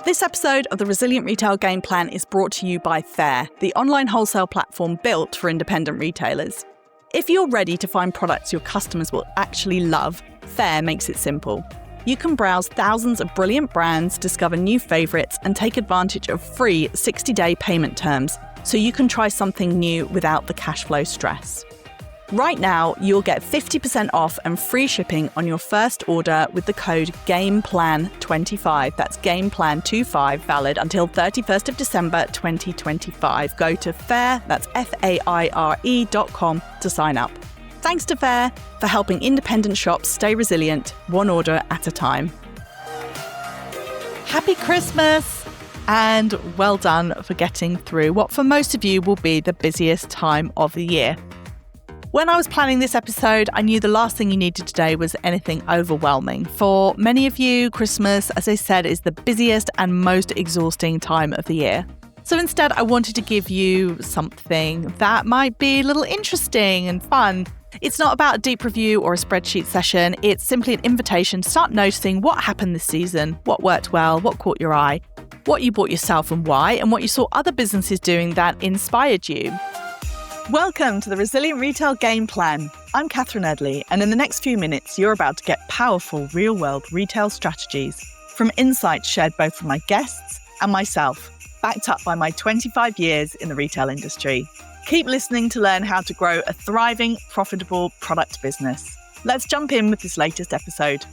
This episode of the Resilient Retail Game Plan is brought to you by Faire, the online wholesale platform built for independent retailers. If you're ready to find products your customers will actually love, Faire makes it simple. You can browse thousands of brilliant brands, discover new favourites, and take advantage of free 60-day payment terms, so you can try something new without the cash flow stress. Right now, you'll get 50% off and free shipping on your first order with the code GAMEPLAN25. That's GAMEPLAN25, valid until 31st of December 2025. Go to Faire, that's FAIRE.com to sign up. Thanks to Faire for helping independent shops stay resilient, one order at a time. Happy Christmas! And well done for getting through what for most of you will be the busiest time of the year. When I was planning this episode, I knew the last thing you needed today was anything overwhelming. For many of you, Christmas, as I said, is the busiest and most exhausting time of the year. So instead, I wanted to give you something that might be a little interesting and fun. It's not about a deep review or a spreadsheet session. It's simply an invitation to start noticing what happened this season, what worked well, what caught your eye, what you bought yourself and why, and what you saw other businesses doing that inspired you. Welcome to the Resilient Retail Game Plan. I'm Catherine Erdly, and in the next few minutes, you're about to get powerful real-world retail strategies from insights shared both from my guests and myself, backed up by my 25 years in the retail industry. Keep listening to learn how to grow a thriving, profitable product business. Let's jump in with this latest episode.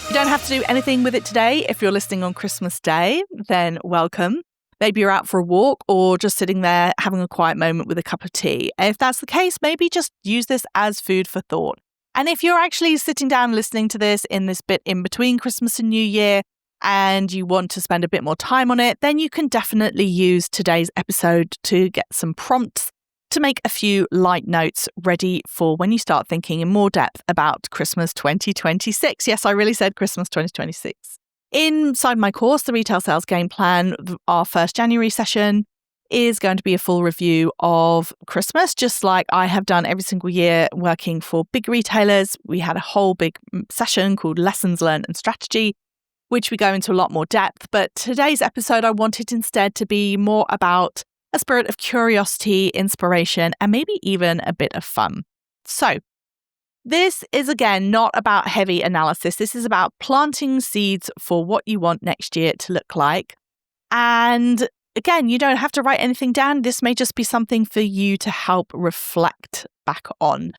You don't have to do anything with it today. If you're listening on Christmas Day, then welcome. Maybe you're out for a walk or just sitting there having a quiet moment with a cup of tea. And if that's the case, maybe just use this as food for thought. And if you're actually sitting down listening to this in this bit in between Christmas and New Year and you want to spend a bit more time on it, then you can definitely use today's episode to get some prompts to make a few light notes ready for when you start thinking in more depth about Christmas 2026. Yes, I really said Christmas 2026. Inside my course, the Retail Sales Game Plan, our first January session is going to be a full review of Christmas, just like I have done every single year working for big retailers. We had a whole big session called Lessons Learned and Strategy, which we go into a lot more depth. But today's episode, I wanted instead to be more about a spirit of curiosity, inspiration, and maybe even a bit of fun. So, this is, again, not about heavy analysis. This is about planting seeds for what you want next year to look like. And again, you don't have to write anything down. This may just be something for you to help reflect back on.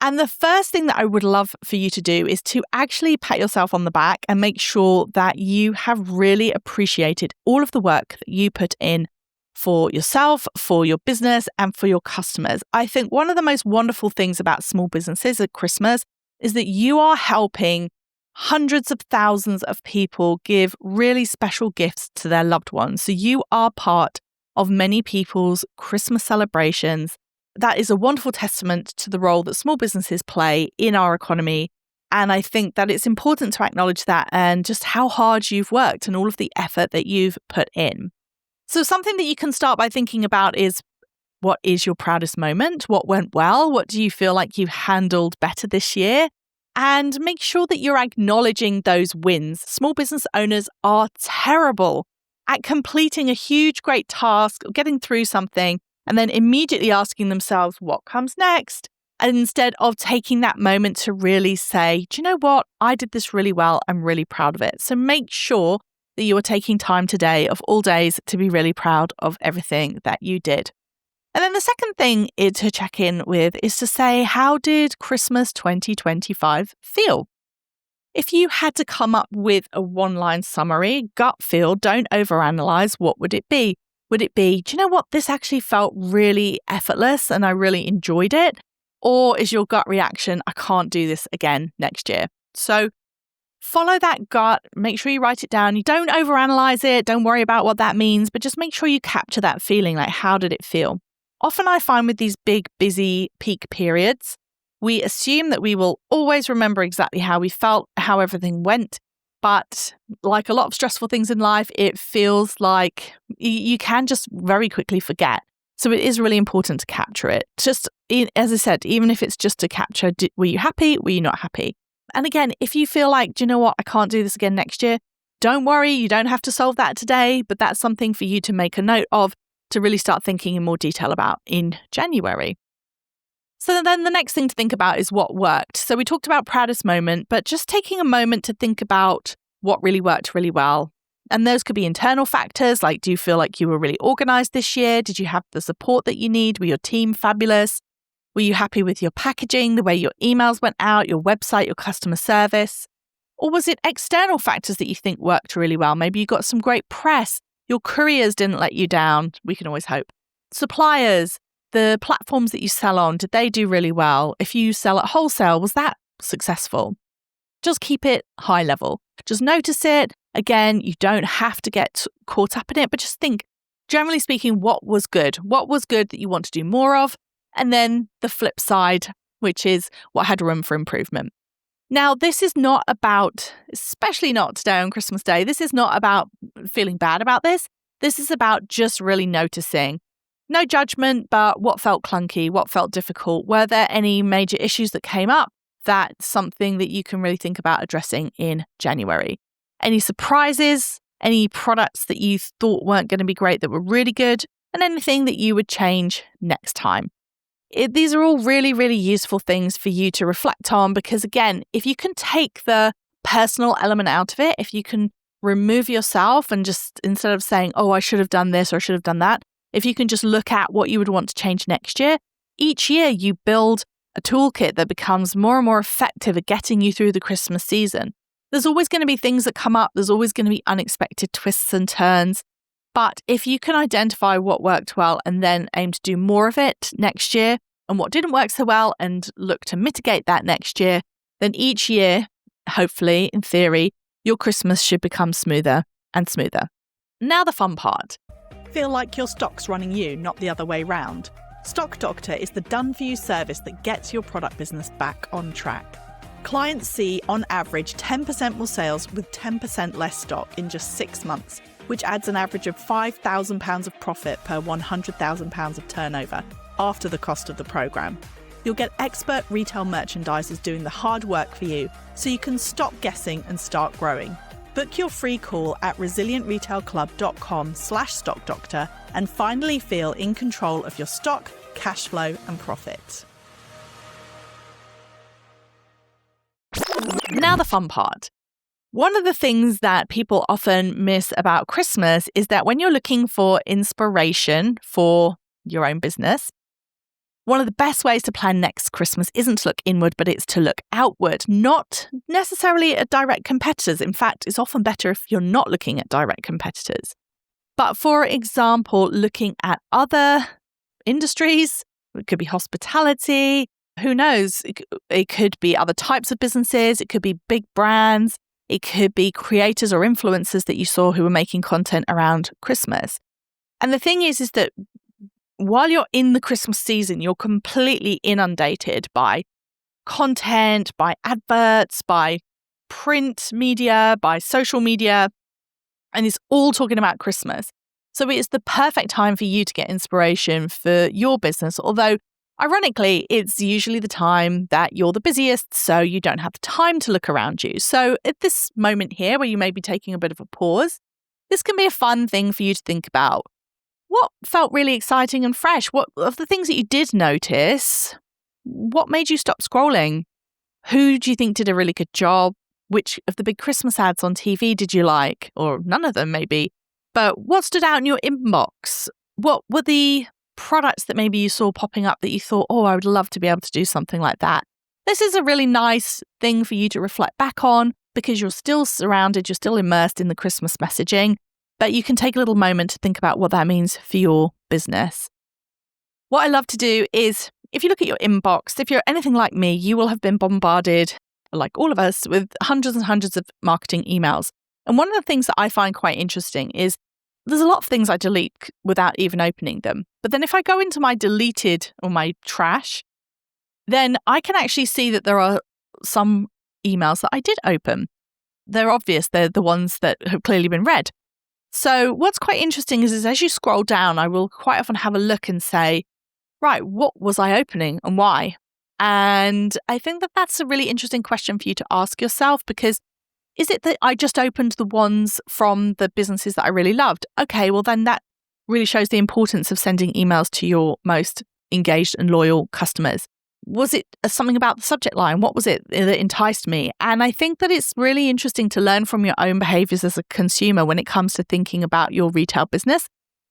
And the first thing that I would love for you to do is to actually pat yourself on the back and make sure that you have really appreciated all of the work that you put in for yourself, for your business, and for your customers. I think one of the most wonderful things about small businesses at Christmas is that you are helping hundreds of thousands of people give really special gifts to their loved ones. So you are part of many people's Christmas celebrations. That is a wonderful testament to the role that small businesses play in our economy. And I think that it's important to acknowledge that and just how hard you've worked and all of the effort that you've put in. So something that you can start by thinking about is, what is your proudest moment? What went well? What do you feel like you've handled better this year? And make sure that you're acknowledging those wins. Small business owners are terrible at completing a huge, great task, getting through something, and then immediately asking themselves, what comes next? And instead of taking that moment to really say, do you know what? I did this really well. I'm really proud of it. So make sure that you are taking time today of all days to be really proud of everything that you did. And then the second thing to check in with is to say, how did Christmas 2025 feel? If you had to come up with a one-line summary, gut feel, don't overanalyze, what would it be? Would it be, do you know what, this actually felt really effortless and I really enjoyed it? Or is your gut reaction, I can't do this again next year? So follow that gut, make sure you write it down. You don't overanalyze it, don't worry about what that means, but just make sure you capture that feeling, like how did it feel? Often I find with these big, busy peak periods, we assume that we will always remember exactly how we felt, how everything went. But like a lot of stressful things in life, it feels like you can just very quickly forget. So it is really important to capture it. Just, as I said, even if it's just to capture, were you happy? Were you not happy? And again, if you feel like, do you know what, I can't do this again next year, Don't worry, you don't have to solve that today, but that's something for you to make a note of to really start thinking in more detail about in January. So then the next thing to think about is what worked. So we talked about proudest moment, but just taking a moment to think about what really worked really well. And those could be internal factors, like do you feel like you were really organized this year? Did you have the support that you need? Were your team fabulous? Were you happy with your packaging, the way your emails went out, your website, your customer service? Or was it external factors that you think worked really well? Maybe you got some great press. Your couriers didn't let you down. We can always hope. Suppliers, the platforms that you sell on, did they do really well? If you sell at wholesale, was that successful? Just keep it high level. Just notice it. Again, you don't have to get caught up in it, but just think, generally speaking, what was good? What was good that you want to do more of? And then the flip side, which is what had room for improvement. Now, this is not about, especially not today on Christmas Day, this is not about feeling bad about this. This is about just really noticing. No judgment, but what felt clunky, what felt difficult? Were there any major issues that came up? That's something that you can really think about addressing in January. Any surprises, any products that you thought weren't going to be great that were really good, and anything that you would change next time. These are all really, really useful things for you to reflect on because, again, if you can take the personal element out of it, if you can remove yourself and just instead of saying, oh, I should have done this or I should have done that, if you can just look at what you would want to change next year, each year you build a toolkit that becomes more and more effective at getting you through the Christmas season. There's always going to be things that come up. There's always going to be unexpected twists and turns. But if you can identify what worked well and then aim to do more of it next year and what didn't work so well and look to mitigate that next year, then each year, hopefully, in theory, your Christmas should become smoother and smoother. Now the fun part. Feel like your stock's running you, not the other way round? Stock Doctor is the done-for-you service that gets your product business back on track. Clients see, on average, 10% more sales with 10% less stock in just 6 months, which adds an average of £5,000 of profit per £100,000 of turnover after the cost of the programme. You'll get expert retail merchandisers doing the hard work for you, so you can stop guessing and start growing. Book your free call at resilientretailclub.com/stockdoctor and finally feel in control of your stock, cash flow and profit. Now the fun part. One of the things that people often miss about Christmas is that when you're looking for inspiration for your own business, one of the best ways to plan next Christmas isn't to look inward, but it's to look outward, not necessarily at direct competitors. In fact, it's often better if you're not looking at direct competitors. But for example, looking at other industries, it could be hospitality, who knows? It could be other types of businesses, it could be big brands, it could be creators or influencers that you saw who were making content around Christmas. And the thing is that while you're in the Christmas season, you're completely inundated by content, by adverts, by print media, by social media, and it's all talking about Christmas. So it's the perfect time for you to get inspiration for your business, although ironically, it's usually the time that you're the busiest, so you don't have the time to look around you. So at this moment here, where you may be taking a bit of a pause, this can be a fun thing for you to think about. What felt really exciting and fresh? What of the things that you did notice, what made you stop scrolling? Who do you think did a really good job? Which of the big Christmas ads on TV did you like? Or none of them maybe. But what stood out in your inbox? What were the products that maybe you saw popping up that you thought, oh, I would love to be able to do something like that? This is a really nice thing for you to reflect back on because you're still surrounded, you're still immersed in the Christmas messaging. But you can take a little moment to think about what that means for your business. What I love to do is, if you look at your inbox, if you're anything like me, you will have been bombarded, like all of us, with hundreds and hundreds of marketing emails. And one of the things that I find quite interesting is there's a lot of things I delete without even opening them. But then if I go into my deleted or my trash, then I can actually see that there are some emails that I did open. They're obvious. They're the ones that have clearly been read. So what's quite interesting is as you scroll down, I will quite often have a look and say, right, what was I opening and why? And I think that that's a really interesting question for you to ask yourself because is it that I just opened the ones from the businesses that I really loved? Okay, well then that really shows the importance of sending emails to your most engaged and loyal customers. Was it something about the subject line? What was it that enticed me? And I think that it's really interesting to learn from your own behaviors as a consumer when it comes to thinking about your retail business,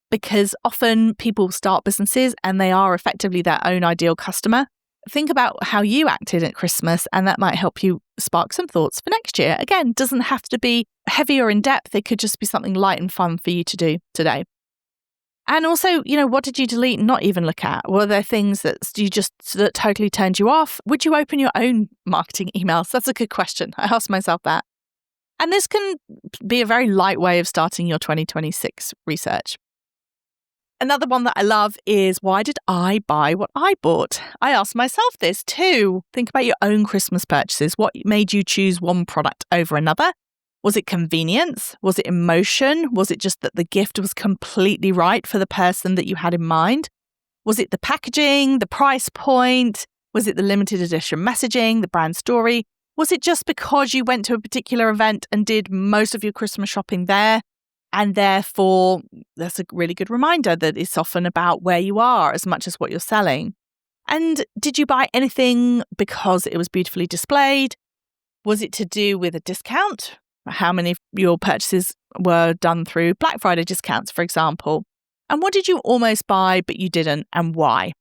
because often people start businesses and they are effectively their own ideal customer. Think about how you acted at Christmas, and that might help you spark some thoughts for next year. Again, doesn't have to be heavy or in depth. It could just be something light and fun for you to do today. And also, what did you delete and not even look at? Were there things that totally turned you off? Would you open your own marketing emails? That's a good question. I asked myself that. And this can be a very light way of starting your 2026 research. Another one that I love is, why did I buy what I bought? I asked myself this too. Think about your own Christmas purchases. What made you choose one product over another? Was it convenience? Was it emotion? Was it just that the gift was completely right for the person that you had in mind? Was it the packaging, the price point? Was it the limited edition messaging, the brand story? Was it just because you went to a particular event and did most of your Christmas shopping there? And therefore, that's a really good reminder that it's often about where you are as much as what you're selling. And did you buy anything because it was beautifully displayed? Was it to do with a discount? How many of your purchases were done through Black Friday discounts, for example? And what did you almost buy but you didn't, and why?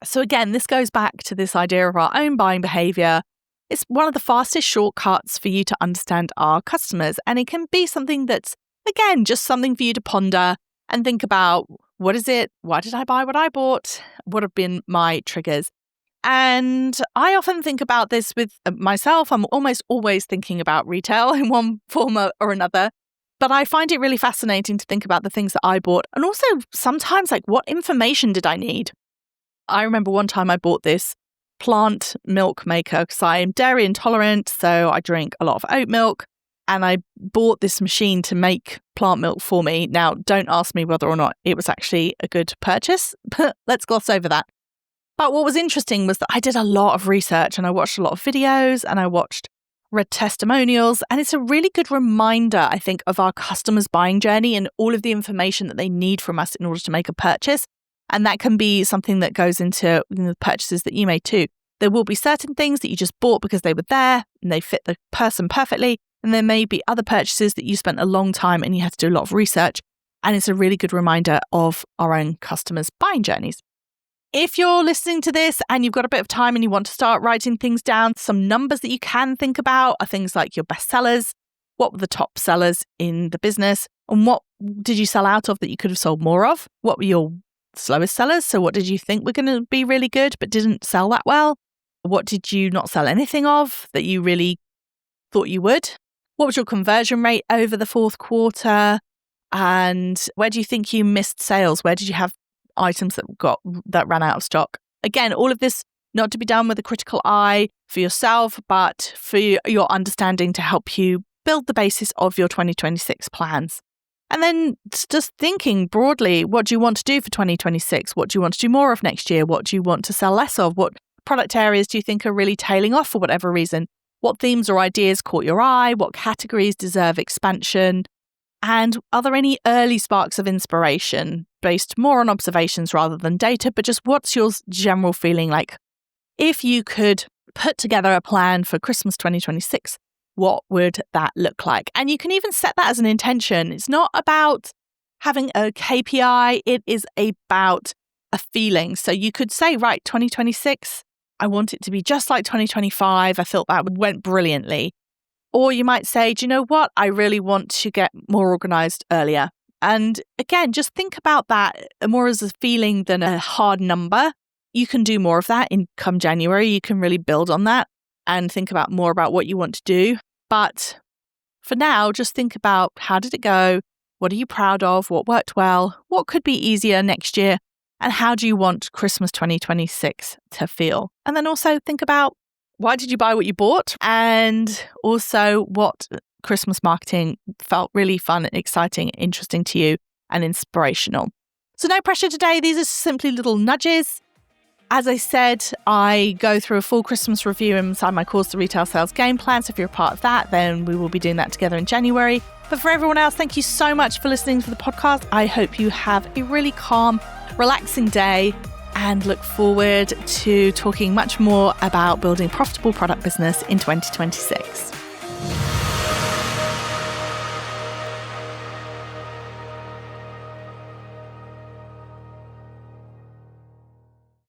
So again, this goes back to this idea of our own buying behavior. It's one of the fastest shortcuts for you to understand our customers. And it can be something that's, again, just something for you to ponder and think about, what is it? Why did I buy what I bought? What have been my triggers? And I often think about this with myself. I'm almost always thinking about retail in one form or another. But I find it really fascinating to think about the things that I bought. And also sometimes, like, what information did I need? I remember one time I bought this plant milk maker because I am dairy intolerant. So I drink a lot of oat milk. And I bought this machine to make plant milk for me. Now, don't ask me whether or not it was actually a good purchase, but let's gloss over that. But what was interesting was that I did a lot of research and I watched a lot of videos and I read testimonials. And it's a really good reminder, I think, of our customers' buying journey and all of the information that they need from us in order to make a purchase. And that can be something that goes into the purchases that you made too. There will be certain things that you just bought because they were there and they fit the person perfectly. And there may be other purchases that you spent a long time and you had to do a lot of research. And it's a really good reminder of our own customers' buying journeys. If you're listening to this and you've got a bit of time and you want to start writing things down, some numbers that you can think about are things like your best sellers. What were the top sellers in the business? And what did you sell out of that you could have sold more of? What were your slowest sellers? So what did you think were going to be really good but didn't sell that well? What did you not sell anything of that you really thought you would? What was your conversion rate over the fourth quarter? And where do you think you missed sales? Where did you have items that ran out of stock? Again, all of this not to be done with a critical eye for yourself, but for your understanding to help you build the basis of your 2026 plans. And then just thinking broadly, what do you want to do for 2026? What do you want to do more of next year? What do you want to sell less of? What product areas do you think are really tailing off for whatever reason? What themes or ideas caught your eye? What categories deserve expansion? And are there any early sparks of inspiration based more on observations rather than data? But just what's your general feeling like? If you could put together a plan for Christmas 2026, what would that look like? And you can even set that as an intention. It's not about having a KPI. It is about a feeling. So you could say, right, 2026, I want it to be just like 2025. I thought that went brilliantly. Or you might say, do you know what? I really want to get more organized earlier. And again, just think about that more as a feeling than a hard number. You can do more of that in come January. You can really build on that and think about more about what you want to do. But for now, just think about, how did it go? What are you proud of? What worked well? What could be easier next year? And how do you want Christmas 2026 to feel? And then also think about, why did you buy what you bought? And also what Christmas marketing felt really fun, exciting, interesting to you and inspirational. So no pressure today. These are simply little nudges. As I said, I go through a full Christmas review inside my course, The Retail Sales Game Plan. So if you're a part of that, then we will be doing that together in January. But for everyone else, thank you so much for listening to the podcast. I hope you have a really calm, relaxing day and look forward to talking much more about building a profitable product business in 2026.